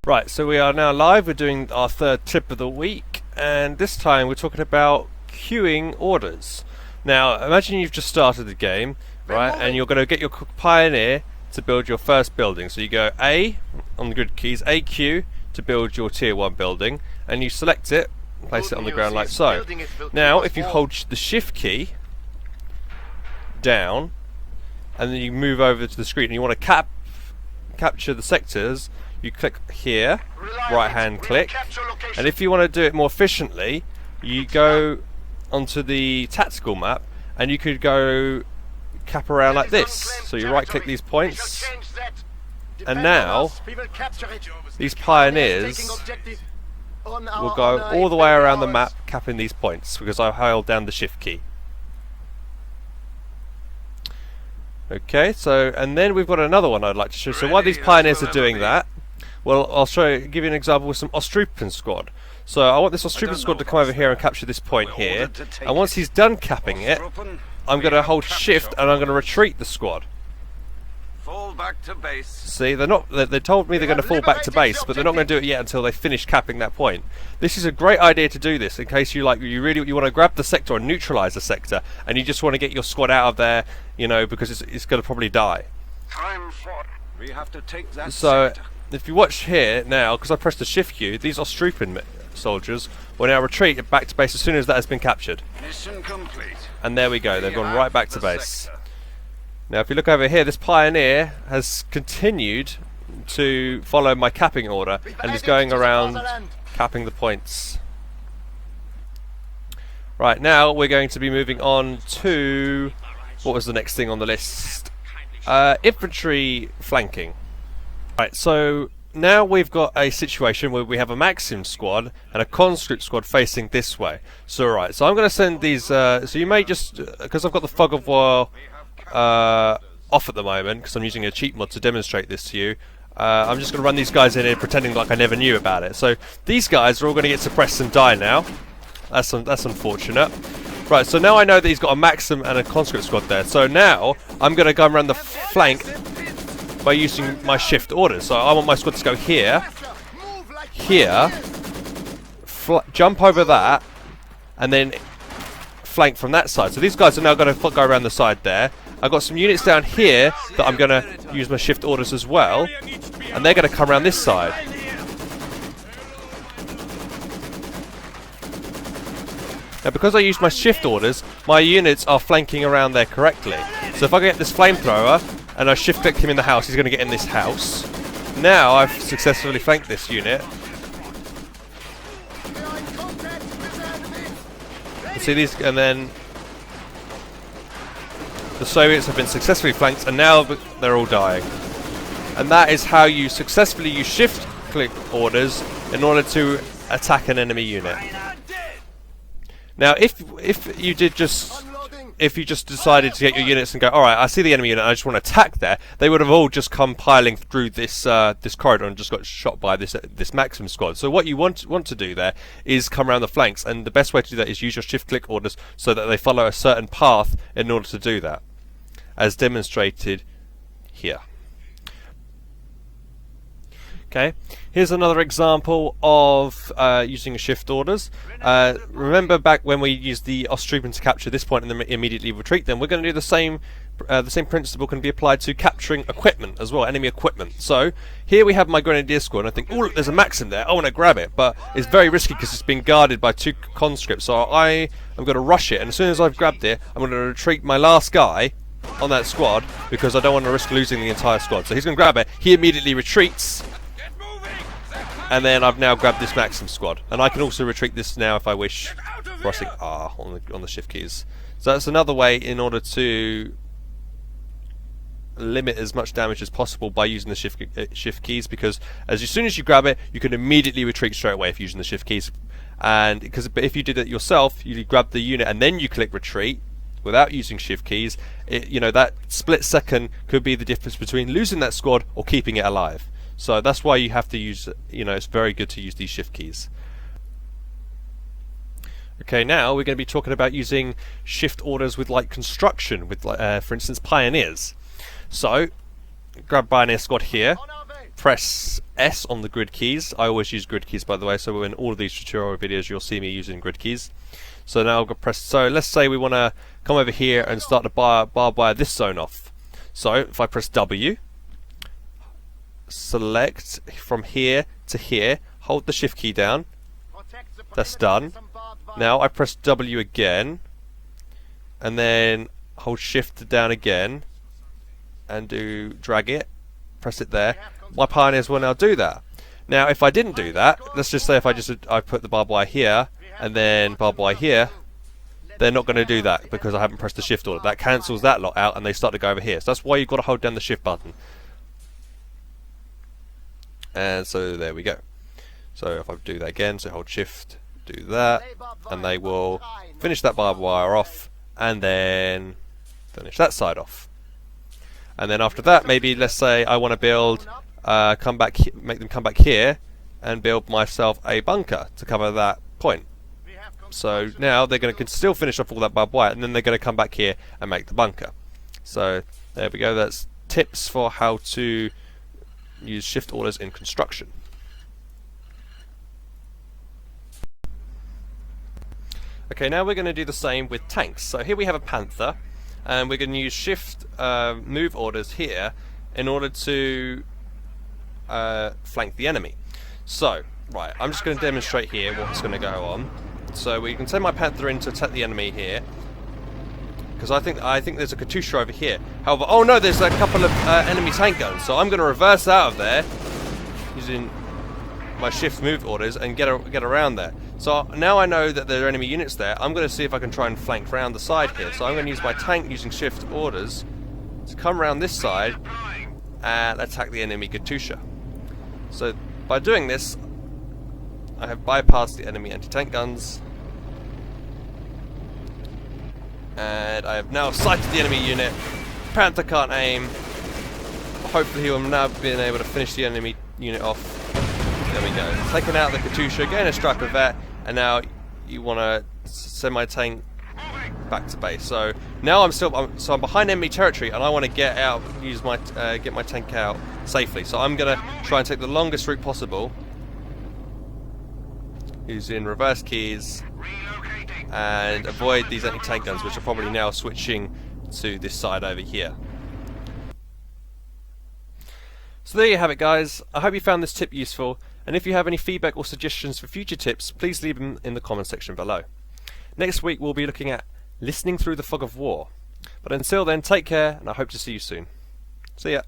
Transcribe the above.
Right, so we are now live. We're doing our third tip of the week, and this time we're talking about queuing orders. Now, imagine you've just started the game, right, and you're going to get your pioneer to build your first building. So you go A on the grid keys, AQ to build your tier 1 building, and you select it and place it on the ground like so. Now, if you hold the shift key down, and then you move over to the screen, and you want to capture the sectors, you click here, right hand click, and if you want to do it more efficiently, you go onto the tactical map and you could go cap around like this. So you right click these points, and now these pioneers will go all the way around the map capping these points because I held down the shift key. Okay, so and then we've got another one I'd like to show. So while these pioneers are doing that, well, I'll give you an example with some Ostrupen squad. So I want this Ostrupen squad to come over here and capture this point here. And once he's done capping it, I'm going to hold shift and I'm going to retreat the squad. Fall back to base. See, they told me they're going to fall back to base, but they're not going to do it yet until they finish capping that point. This is a great idea to do this in case you want to grab the sector or neutralize the sector, and you just want to get your squad out of there, you know, because it's going to probably die. We have to take that So sector. if you watch here now, because I pressed the shift key, these Ostrupen soldiers will now retreat back to base as soon as that has been captured. Mission complete. And there we go, they've gone right back to The base. sector. Now if you look over here, this pioneer has continued to follow my capping order and is going around capping the points. Right, now we're going to be moving on to, what was the next thing on the list? Infantry flanking. Right, so now we've got a situation where we have a Maxim squad and a conscript squad facing this way. So right, so I'm going to send these, so you may just, because I've got the fog of war off at the moment, because I'm using a cheat mod to demonstrate this to you, I'm just going to run these guys in here pretending like I never knew about it. So these guys are all going to get suppressed and die now. That's unfortunate. Right, so now I know that he's got a Maxim and a conscript squad there. So now I'm going to go around the flank by using my shift orders. So I want my squad to go here, here, jump over that, and then flank from that side. So these guys are now going to go around the side there. I've got some units down here that I'm going to use my shift orders as well, and they're going to come around this side. Now because I use my shift orders, my units are flanking around there correctly. So if I get this flamethrower and I shift click him in the house, he's going to get in this house. Now I've successfully flanked this unit. You see these, and then the Soviets have been successfully flanked, and now they're all dying. And that is how you successfully use shift click orders in order to attack an enemy unit. Now, if you just decided to get your units and go, all right, I see the enemy unit, I just want to attack there, they would have all just come piling through this this corridor and just got shot by this Maxim squad. So what you want to do there is come around the flanks, and the best way to do that is use your shift click orders so that they follow a certain path in order to do that, as demonstrated here. Okay, here's another example of using shift orders. Remember back when we used the Ostrupen to capture this point and then immediately retreat them, we're going to do the same principle can be applied to capturing equipment as well, enemy equipment. So here we have my Grenadier squad, and I think, oh look, there's a Maxim there, I want to grab it, but it's very risky because it's being guarded by 2 conscripts, so I am going to rush it, and as soon as I've grabbed it, I'm going to retreat my last guy on that squad because I don't want to risk losing the entire squad. So he's going to grab it, he immediately retreats, and then I've now grabbed this Maxim squad, and I can also retreat this now if I wish, pressing R on the shift keys. So that's another way in order to limit as much damage as possible by using the shift keys, because as soon as you grab it, you can immediately retreat straight away if using the shift keys. And but if you did it yourself, you grab the unit and then you click retreat without using shift keys, you know, that split second could be the difference between losing that squad or keeping it alive. So that's why you have to use, you know, it's very good to use these shift keys. Okay, now we're going to be talking about using shift orders with like construction, with for instance pioneers. So grab Pioneer Squad here, press S on the grid keys. I always use grid keys, by the way, so in all of these tutorial videos you'll see me using grid keys. So now I'll go press, so let's say we want to come over here and start to barbed wire this zone off. So if I press W, select from here to here, hold the shift key down, that's done. Now I press W again, and then hold shift down again, and drag it, press it there. My pioneers will now do that. Now if I didn't do that, let's just say if I put the barbed wire here, and then barbed wire here, they're not going to do that because I haven't pressed the shift order. That cancels that lot out and they start to go over here. So that's why you've got to hold down the shift button. And so there we go. So if I do that again, so hold shift, do that, and they will finish that barbed wire off and then finish that side off. And then after that, maybe let's say I want to build, make them come back here and build myself a bunker to cover that point. So now they're going to still finish off all that barbed wire, and then they're going to come back here and make the bunker. So there we go. That's tips for how to use shift orders in construction. Okay, now we're going to do the same with tanks. So here we have a Panther, and we're going to use shift move orders here in order to flank the enemy. So, right, I'm just going to demonstrate here what's going to go on. So we can send my Panther in to attack the enemy here, because I think there's a Katusha over here. However, oh no, there's a couple of enemy tank guns. So I'm going to reverse out of there using my shift move orders and get around there. So now I know that there are enemy units there. I'm going to see if I can try and flank around the side here. So I'm going to use my tank using shift orders to come around this side and attack the enemy Katusha. So by doing this, I have bypassed the enemy anti-tank guns, and I have now sighted the enemy unit. Panther can't aim. Hopefully he will now be able to finish the enemy unit off. There we go. Taking out the Katusha, getting a strike with that, and now you want to send my tank back to base. So now I'm behind enemy territory, and I want to get out, use my get my tank out safely. So I'm gonna try and take the longest route possible, using reverse keys, and avoid these anti-tank guns, which are probably now switching to this side over here. So there you have it, guys. I hope you found this tip useful, and if you have any feedback or suggestions for future tips, please leave them in the comment section below. Next week we'll be looking at listening through the fog of war. But until then, take care, and I hope to see you soon. See ya.